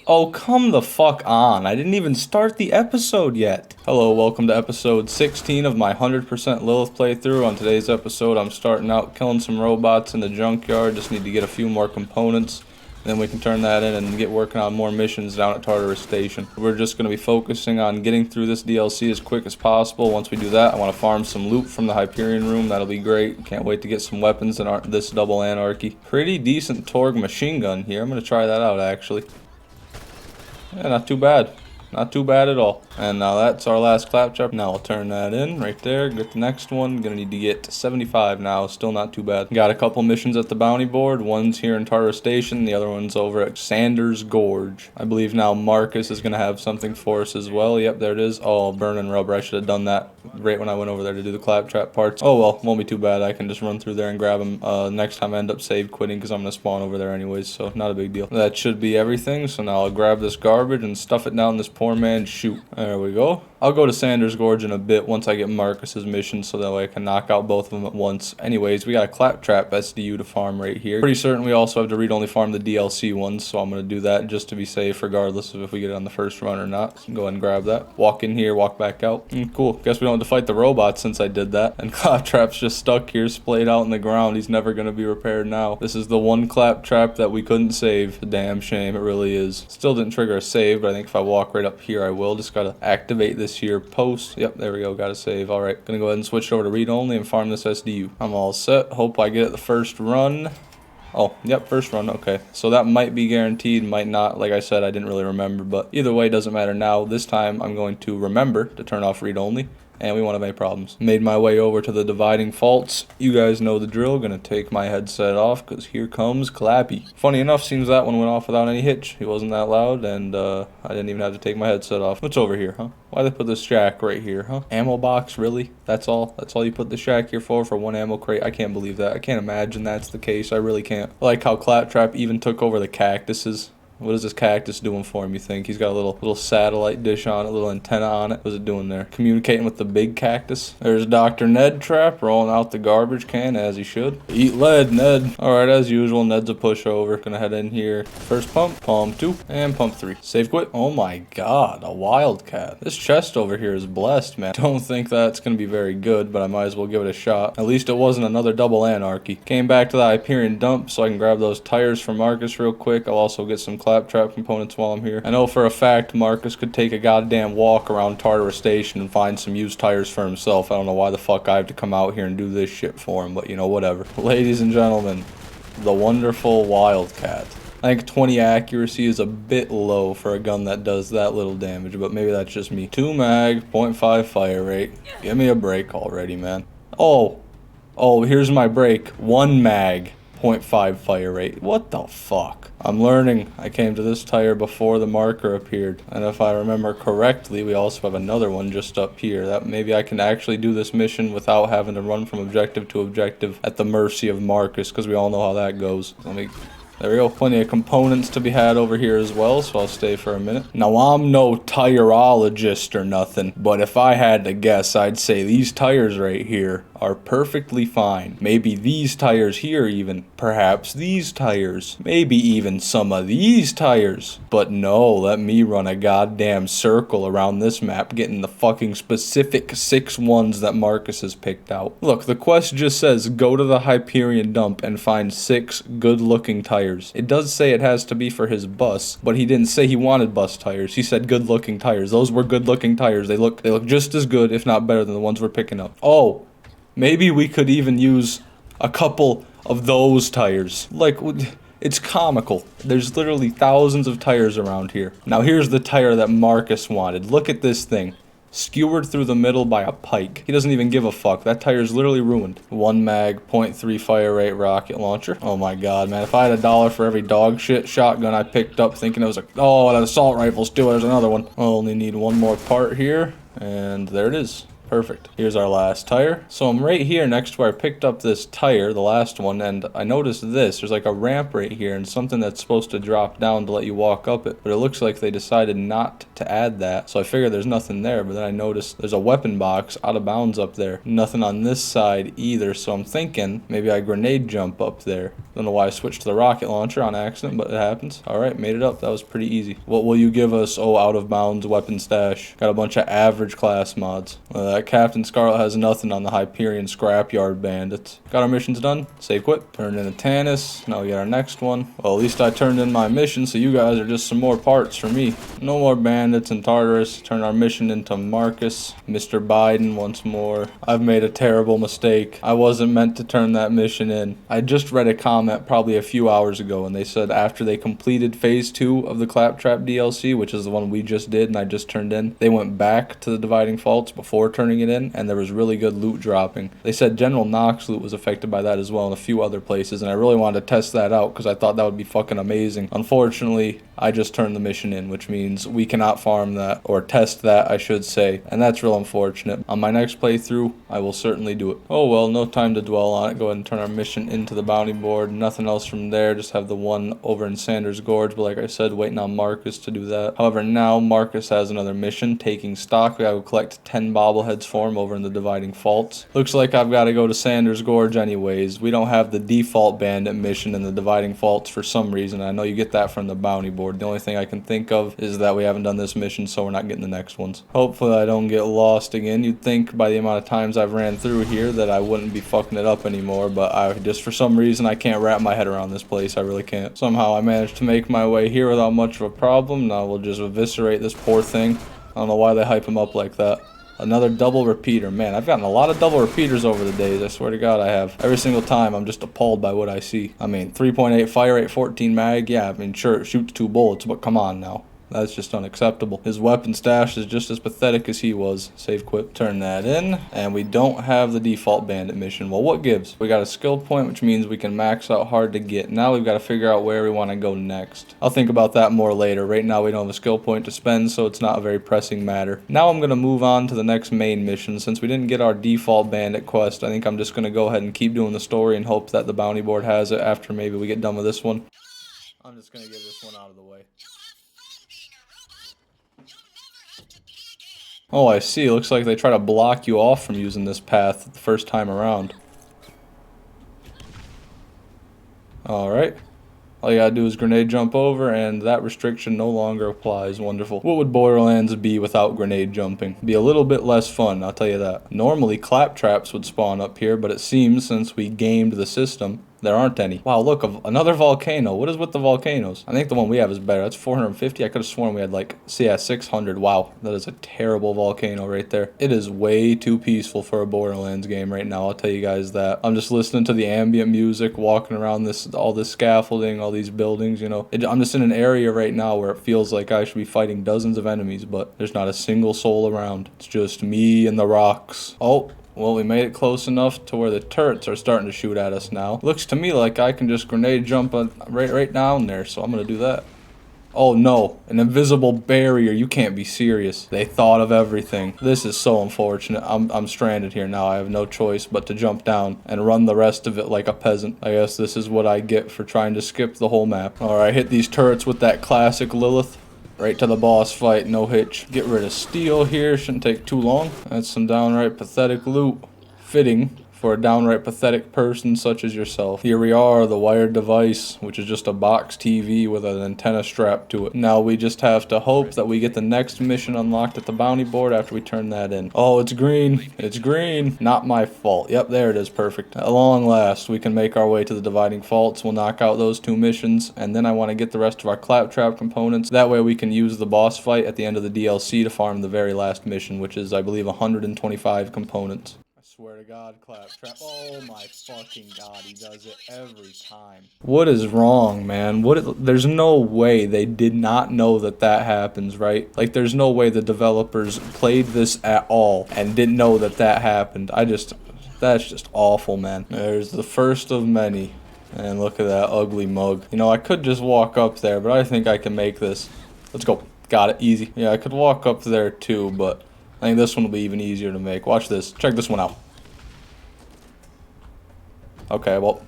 Oh, come the fuck on. I didn't even start the episode yet. Hello, welcome to episode 16 of my 100% Lilith playthrough. On today's episode, I'm starting out killing some robots in the junkyard. Just need to get a few more components. Then we can turn that in and get working on more missions down at Tartarus Station. We're just going to be focusing on getting through this DLC as quick as possible. Once we do that, I want to farm some loot from the Hyperion room. That'll be great. Can't wait to get some weapons in this double anarchy. Pretty decent Torg machine gun here. I'm going to try that out, actually. Yeah, not too bad. Not too bad at all. And now that's our last Claptrap. Now I'll turn that in right there. Get the next one. Gonna need to get 75 now. Still not too bad. Got a couple missions at the bounty board. One's here in Tartarus Station. The other one's over at Sanders Gorge. I believe now Marcus is gonna have something for us as well. Yep, there it is. Oh, burning rubber. I should have done that right when I went over there to do the Claptrap parts. Oh well, won't be too bad. I can just run through there and grab them. Next time I end up save quitting because I'm gonna spawn over there anyways, so not a big deal. That should be everything. So now I'll grab this garbage and stuff it down this poor man's chute. There we go. I'll go to Sanders Gorge in a bit once I get Marcus's mission so that way I can knock out both of them at once. Anyways, we got a Claptrap SDU to farm right here. Pretty certain we also have to read-only farm the DLC ones, so I'm going to do that just to be safe regardless of if we get it on the first run or not. So go ahead and grab that. Walk in here, walk back out. Cool. Guess we don't have to fight the robots since I did that. And Claptrap's just stuck here, splayed out in the ground. He's never going to be repaired now. This is the one Claptrap that we couldn't save. A damn shame, it really is. Still didn't trigger a save, but I think if I walk right up here I will. Just gotta activate this here post. Yep, there we go, got a save. Alright, gonna go ahead and switch over to read only and farm this SDU. I'm all set. Hope I get it the first run. Oh, yep, first run, okay. So that might be guaranteed, might not. Like I said, I didn't really remember, but either way, it doesn't matter now. This time, I'm going to remember to turn off read only, and we won't have any problems. Made my way over to the dividing faults. You guys know the drill. Gonna take my headset off, because here comes Clappy. Funny enough, seems that one went off without any hitch. He wasn't that loud, and I didn't even have to take my headset off. What's over here, huh? Why they put this shack right here, huh? Ammo box, really? That's all? That's all you put the shack here for one ammo crate? I can't believe that. I can't imagine that's the case. I really can't. I like how Claptrap even took over the cactuses. What is this cactus doing for him, you think? He's got a little satellite dish on it, a little antenna on it. What's it doing there? Communicating with the big cactus. There's Dr. Ned Trap rolling out the garbage can as he should. Eat lead, Ned. Alright, as usual, Ned's a pushover. Gonna head in here. First pump, pump 2, and pump 3. Save quit. Oh my god, a wildcat. This chest over here is blessed, man. Don't think that's gonna be very good, but I might as well give it a shot. At least it wasn't another double anarchy. Came back to the Hyperion dump so I can grab those tires for Marcus real quick. I'll also get some Claptrap components while I'm here. I know for a fact Marcus could take a goddamn walk around Tartarus Station and find some used tires for himself. I don't know why the fuck I have to come out here and do this shit for him, but you know, whatever. Ladies and gentlemen, the wonderful Wildcat. I think 20 accuracy is a bit low for a gun that does that little damage, but maybe that's just me. 2 mag, 0.5 fire rate. Give me a break already, man. Oh, here's my break. 1 mag. 0.5 fire rate. What the fuck? I'm learning. I came to this tire before the marker appeared. And if I remember correctly, we also have another one just up here. That maybe I can actually do this mission without having to run from objective to objective at the mercy of Marcus, because we all know how that goes. There we go. Plenty of components to be had over here as well, so I'll stay for a minute. Now, I'm no tireologist or nothing, but if I had to guess, I'd say these tires right here are perfectly fine. Maybe these tires here even. Perhaps these tires. Maybe even some of these tires. But no, let me run a goddamn circle around this map, getting the fucking specific 6 ones that Marcus has picked out. Look, the quest just says go to the Hyperion dump and find 6 good-looking tires. It does say it has to be for his bus, but he didn't say he wanted bus tires. He said good-looking tires. Those were good-looking tires. They look just as good, if not better, than the ones we're picking up. Oh, maybe we could even use a couple of those tires. Like, it's comical. There's literally thousands of tires around here. Now here's the tire that Marcus wanted. Look at this thing. Skewered through the middle by a pike. He doesn't even give a fuck. That tire's literally ruined. 1 mag, 0.3 fire rate rocket launcher. Oh my god, man. If I had $1 for every dog shit shotgun I picked up thinking it was oh, an assault rifle's too. There's another one. I only need one more part here. And there it is. Perfect. Here's our last tire. So I'm right here next to where I picked up this tire, the last one, and I noticed this. There's like a ramp right here and something that's supposed to drop down to let you walk up it. But it looks like they decided not to add that. So I figured there's nothing there, but then I noticed there's a weapon box out of bounds up there. Nothing on this side either, so I'm thinking maybe I grenade jump up there. Don't know why I switched to the rocket launcher on accident, but it happens. Alright, made it up. That was pretty easy. What will you give us? Oh, out of bounds weapon stash. Got a bunch of average class mods. That Captain Scarlet has nothing on the Hyperion Scrapyard Bandits. Got our missions done. Save quit. Turned in a Tannis. Now we get our next one. Well, at least I turned in my mission, so you guys are just some more parts for me. No more bandits in Tartarus. Turn our mission into Marcus. Mr. Biden once more. I've made a terrible mistake. I wasn't meant to turn that mission in. I just read a comment probably a few hours ago, and they said after they completed phase 2 of the Claptrap DLC, which is the one we just did and I just turned in, they went back to the Dividing Faults before turning it in, and there was really good loot dropping. They said General Knox loot was affected by that as well in a few other places, and I really wanted to test that out because I thought that would be fucking amazing. Unfortunately, I just turned the mission in, which means we cannot farm that, or test that I should say, and that's real unfortunate. On my next playthrough, I will certainly do it. Oh well, no time to dwell on it. Go ahead and turn our mission into the bounty board. Nothing else from there, just have the one over in Sanders Gorge, but like I said, waiting on Marcus to do that. However, now Marcus has another mission, taking stock. We gotta collect 10 bobbleheads for him over in the Dividing Faults. Looks like I've got to go to Sanders Gorge anyways. We don't have the default bandit mission in the Dividing Faults for some reason. I know you get that from the bounty board. The only thing I can think of is that we haven't done this mission, so we're not getting the next ones. Hopefully I don't get lost again. You'd think by the amount of times I've ran through here that I wouldn't be fucking it up anymore, but I just for some reason I can't wrap my head around this place. I really can't. Somehow I managed to make my way here without much of a problem. Now we'll just eviscerate this poor thing. I don't know why they hype him up like that. Another double repeater. Man, I've gotten a lot of double repeaters over the days. I swear to God I have. Every single time I'm just appalled by what I see. I mean, 3.8 fire rate, 14 mag. Yeah, I mean, sure, it shoots 2 bullets, but come on now. That's just unacceptable. His weapon stash is just as pathetic as he was. Save quit. Turn that in. And we don't have the default bandit mission. Well, what gives? We got a skill point, which means we can max out hard to get. Now we've got to figure out where we want to go next. I'll think about that more later. Right now we don't have a skill point to spend, so it's not a very pressing matter. Now I'm going to move on to the next main mission. Since we didn't get our default bandit quest, I think I'm just going to go ahead and keep doing the story and hope that the bounty board has it after maybe we get done with this one. I'm just going to get this one out of the way. Oh, I see. It looks like they try to block you off from using this path the first time around. Alright. All you gotta do is grenade jump over, and that restriction no longer applies. Wonderful. What would Borderlands be without grenade jumping? Be a little bit less fun, I'll tell you that. Normally, Claptraps would spawn up here, but it seems since we gamed the system, there aren't any. Wow, look, another volcano. What is with the volcanoes? I think the one we have is better. That's 450. I could have sworn we had like, yeah, 600. Wow, that is a terrible volcano right there. It is way too peaceful for a Borderlands game right now. I'll tell you guys that. I'm just listening to the ambient music, walking around all this scaffolding, all these buildings, you know. I'm just in an area right now where it feels like I should be fighting dozens of enemies, but there's not a single soul around. It's just me and the rocks. Oh. Well, we made it close enough to where the turrets are starting to shoot at us now. Looks to me like I can just grenade jump right down there, so I'm going to do that. Oh no, an invisible barrier. You can't be serious. They thought of everything. This is so unfortunate. I'm stranded here now. I have no choice but to jump down and run the rest of it like a peasant. I guess this is what I get for trying to skip the whole map. Alright, hit these turrets with that classic Lilith. Right to the boss fight, no hitch. Get rid of steel here, shouldn't take too long. That's some downright pathetic loot. Fitting for a downright pathetic person such as yourself. Here we are, the wired device, which is just a box TV with an antenna strapped to it. Now we just have to hope that we get the next mission unlocked at the bounty board after we turn that in. Oh, it's green. It's green. Not my fault. Yep, there it is. Perfect. At long last, we can make our way to the Dividing Faults. We'll knock out those 2 missions, and then I want to get the rest of our Claptrap components. That way we can use the boss fight at the end of the DLC to farm the very last mission, which is, I believe, 125 components. Swear to God, Claptrap. Oh my fucking God, he does it every time. What is wrong, man? There's no way they did not know that happens, right? Like, there's no way the developers played this at all and didn't know that happened. That's just awful, man. There's the first of many. And look at that ugly mug. You know, I could just walk up there, but I think I can make this. Let's go. Got it. Easy. Yeah, I could walk up there too, but I think this one will be even easier to make. Watch this. Check this one out. Okay, well.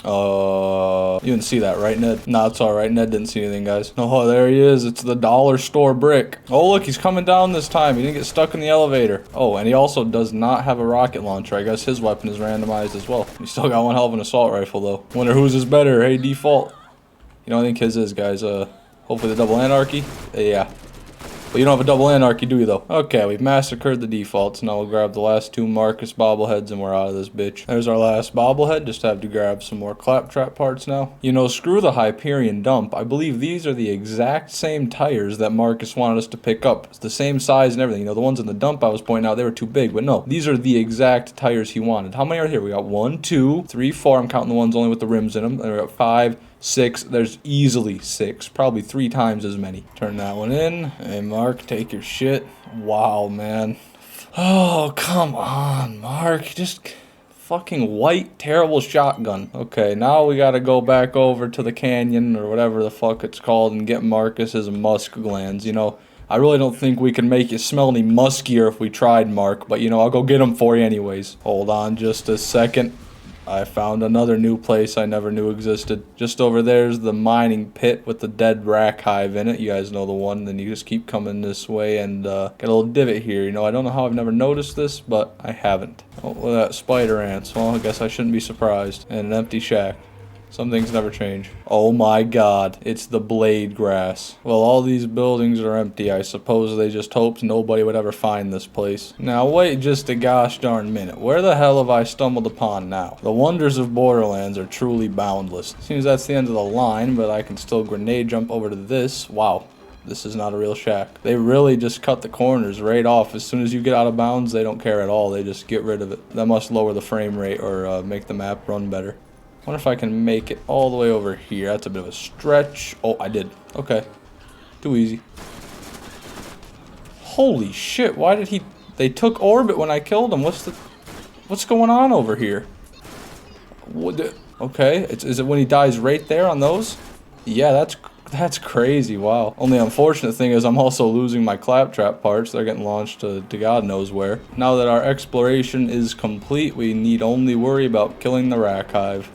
You didn't see that, right, Ned? Nah, it's alright. Ned didn't see anything, guys. Oh, there he is. It's the dollar store brick. Oh, look, he's coming down this time. He didn't get stuck in the elevator. Oh, and he also does not have a rocket launcher. I guess his weapon is randomized as well. He still got one hell of an assault rifle, though. Wonder whose is better. Hey, default. You know, I think his is, guys. Hopefully the double anarchy. Yeah. But you don't have a double anarchy, do you, though? Okay, we've massacred the defaults. Now we'll grab the last 2 Marcus bobbleheads and we're out of this bitch. There's our last bobblehead. Just have to grab some more Claptrap parts now. You know, screw the Hyperion dump. I believe these are the exact same tires that Marcus wanted us to pick up. It's the same size and everything. You know, the ones in the dump I was pointing out, they were too big. But no, these are the exact tires he wanted. How many are here? We got 1, 2, 3, 4. I'm counting the ones only with the rims in them. And we got 5, 6. There's easily 6, probably 3 times as many. Turn that one in. Hey, Mark, take your shit. Wow, man. Oh, come on, Mark. Just fucking white, terrible shotgun. Okay, now we gotta go back over to the canyon or whatever the fuck it's called and get Marcus's musk glands. You know, I really don't think we can make you smell any muskier if we tried, Mark, but you know, I'll go get them for you anyways. Hold on just a second. I found another new place I never knew existed. Just over there's the mining pit with the dead rack hive in it. You guys know the one. Then you just keep coming this way and get a little divot here. You know, I don't know how I've never noticed this, but I haven't. Oh, look at that spider ants. Well, I guess I shouldn't be surprised. And an empty shack. Some things never change. Oh my god, it's the blade grass. Well, all these buildings are empty. I suppose they just hoped nobody would ever find this place. Now wait just a gosh darn minute. Where the hell have I stumbled upon now? The wonders of Borderlands are truly boundless. Seems that's the end of the line, but I can still grenade jump over to this. Wow. This is not a real shack. They really just cut the corners right off. As soon as you get out of bounds, they don't care at all. They just get rid of it. That must lower the frame rate or make the map run better. I wonder if I can make it all the way over here. That's a bit of a stretch. Oh, I did. Okay. Too easy. Holy shit, why did he... They took orbit when I killed him. What's going on over here? Okay, is it when he dies right there on those? Yeah, that's crazy, wow. Only unfortunate thing is I'm also losing my Claptrap parts. They're getting launched to God knows where. Now that our exploration is complete, we need only worry about killing the rack hive.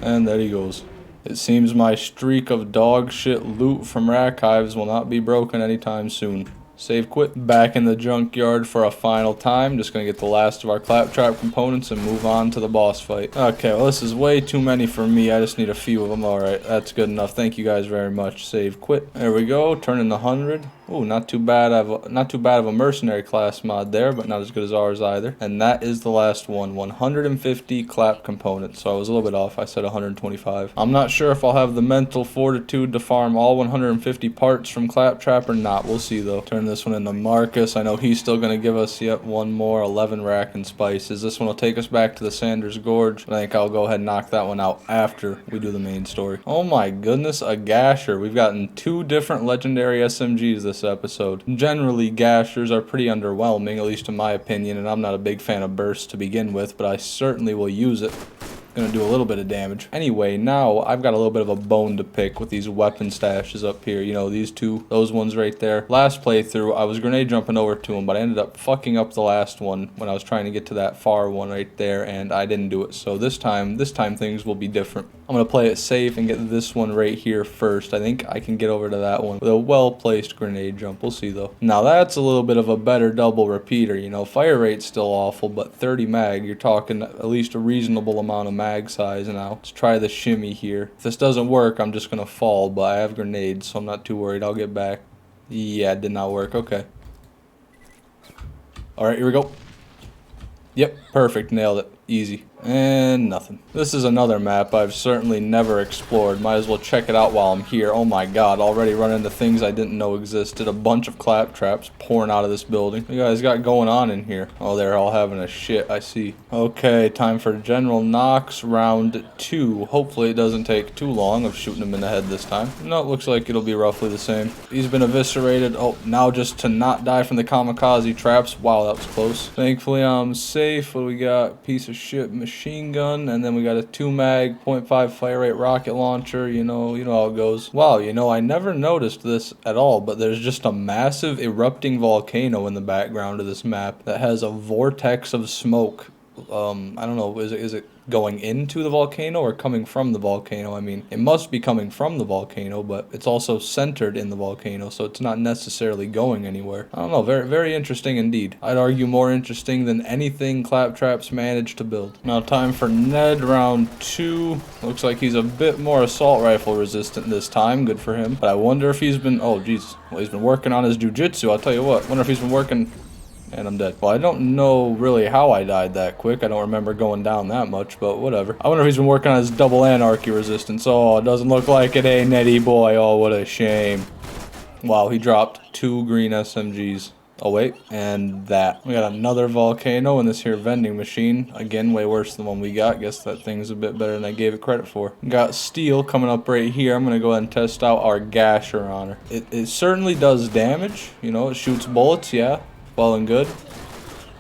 And there he goes. It seems my streak of dog shit loot from rack hives will not be broken anytime soon. Save quit. Back in the junkyard for a final time. Just gonna get the last of our Claptrap components and move on to the boss fight. Okay, well this is way too many for me. I just need a few of them. Alright, that's good enough. Thank you guys very much. Save quit. There we go. Turning the 100. Ooh, not too bad of a mercenary class mod there, but not as good as ours either. And that is the last one. 150 clap components. So I was a little bit off. I said 125. I'm not sure if I'll have the mental fortitude to farm all 150 parts from Claptrap or not. We'll see though. Turn this one into Marcus. I know he's still going to give us yet one more 11 rack and spices. This one will take us back to the Sanders Gorge. I think I'll go ahead and knock that one out after we do the main story. Oh my goodness, a Gasher. We've gotten 2 different legendary SMGs this episode. Generally, Gashers are pretty underwhelming, at least in my opinion, and I'm not a big fan of bursts to begin with, but I certainly will use it. Gonna do a little bit of damage. Anyway, now I've got a little bit of a bone to pick with these weapon stashes up here. You know, these two, those ones right there. Last playthrough, I was grenade jumping over to them, but I ended up fucking up the last one when I was trying to get to that far one right there, and I didn't do it. So this time things will be different. I'm gonna play it safe and get this one right here first. I think I can get over to that one with a well-placed grenade jump. We'll see though. Now that's a little bit of a better double repeater. You know, fire rate's still awful, but 30 mag, you're talking at least a reasonable amount of mag size. Now let's try the shimmy here. If this doesn't work, I'm just gonna fall, but I have grenades, so I'm not too worried. I'll get back. Yeah, it did not work. Okay. Alright, here we go. Yep, perfect. Nailed it. Easy. And nothing. This is another map I've certainly never explored. Might as well check it out while I'm here. Oh my god, already run into things I didn't know existed. A bunch of Claptraps pouring out of this building. What you guys got going on in here? Oh, they're all having a shit, I see. Okay, time for General Knox round 2. Hopefully it doesn't take too long of shooting him in the head this time. No, it looks like it'll be roughly the same. He's been eviscerated. Oh, now just to not die from the kamikaze traps. Wow, that was close. Thankfully I'm safe. What do we got? Piece of of shit machine gun, and then we got a 2 mag, .5 fire rate rocket launcher, you know how it goes. Wow, I never noticed this at all, but there's just a massive erupting volcano in the background of this map that has a vortex of smoke. I don't know, is it going into the volcano or coming from the volcano? I mean, it must be coming from the volcano, but it's also centered in the volcano, so it's not necessarily going anywhere. I don't know, very, very interesting indeed. I'd argue more interesting than anything Claptraps managed to build. Now time for Ned round 2. Looks like he's a bit more assault rifle resistant this time, good for him. But I wonder if he's been, oh jeez, well he's been working on his jujitsu, I'll tell you what. Wonder if he's been working. And I'm dead. Well, I don't know really how I died that quick. I don't remember going down that much, but whatever. I wonder if he's been working on his double anarchy resistance. Oh, it doesn't look like it, eh, Netty boy? Oh, what a shame. Wow, he dropped 2 green SMGs. Oh, wait. And that. We got another volcano in this here vending machine. Again, way worse than the one we got. Guess that thing's a bit better than I gave it credit for. Got steel coming up right here. I'm going to go ahead and test out our Gasher on her. It certainly does damage. It shoots bullets, yeah. Well and good,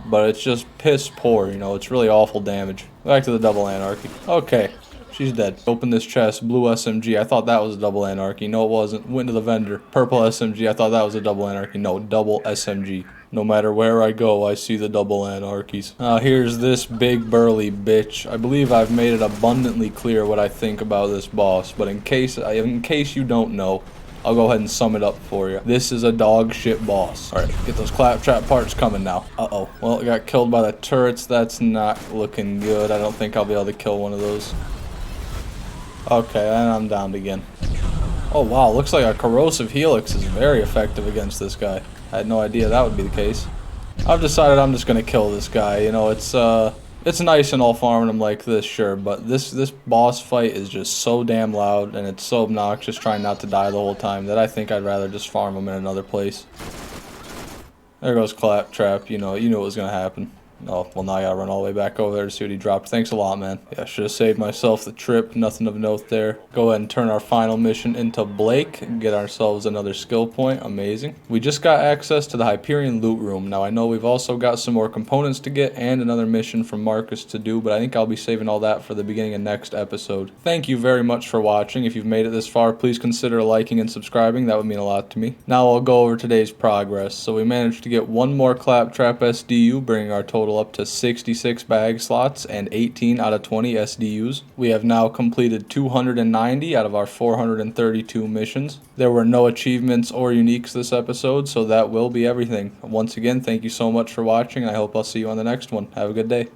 but it's just piss poor, it's really awful damage. Back to the double anarchy. Okay, she's dead. Open this chest, blue SMG, I thought that was a double anarchy. No, it wasn't. Went to the vendor, purple SMG, I thought that was a double anarchy. No, double SMG. No matter where I go, I see the double anarchies. Now here's this big burly bitch. I believe I've made it abundantly clear what I think about this boss, but in case you don't know, I'll go ahead and sum it up for you. This is a dog shit boss. Alright, get those claptrap parts coming now. Uh-oh. Well, it got killed by the turrets. That's not looking good. I don't think I'll be able to kill one of those. Okay, and I'm downed again. Oh wow, looks like a corrosive helix is very effective against this guy. I had no idea that would be the case. I've decided I'm just gonna kill this guy. It's nice and all farming him like this, sure, but this boss fight is just so damn loud and it's so obnoxious trying not to die the whole time that I think I'd rather just farm him in another place. There goes Claptrap, you knew it was gonna happen. Oh, well now I gotta run all the way back over there to see what he dropped. Thanks a lot, man. Yeah, should have saved myself the trip. Nothing of note there. Go ahead and turn our final mission into Blake and get ourselves another skill point. Amazing. We just got access to the Hyperion loot room. Now I know we've also got some more components to get and another mission from Marcus to do, but I think I'll be saving all that for the beginning of next episode. Thank you very much for watching. If you've made it this far, please consider liking and subscribing. That would mean a lot to me. Now I'll go over today's progress. So we managed to get one more Claptrap SDU, bringing our total up to 66 bag slots and 18 out of 20 SDUs. We have now completed 290 out of our 432 missions. There were no achievements or uniques this episode, so that will be everything. Once again, thank you so much for watching, and I hope I'll see you on the next one. Have a good day.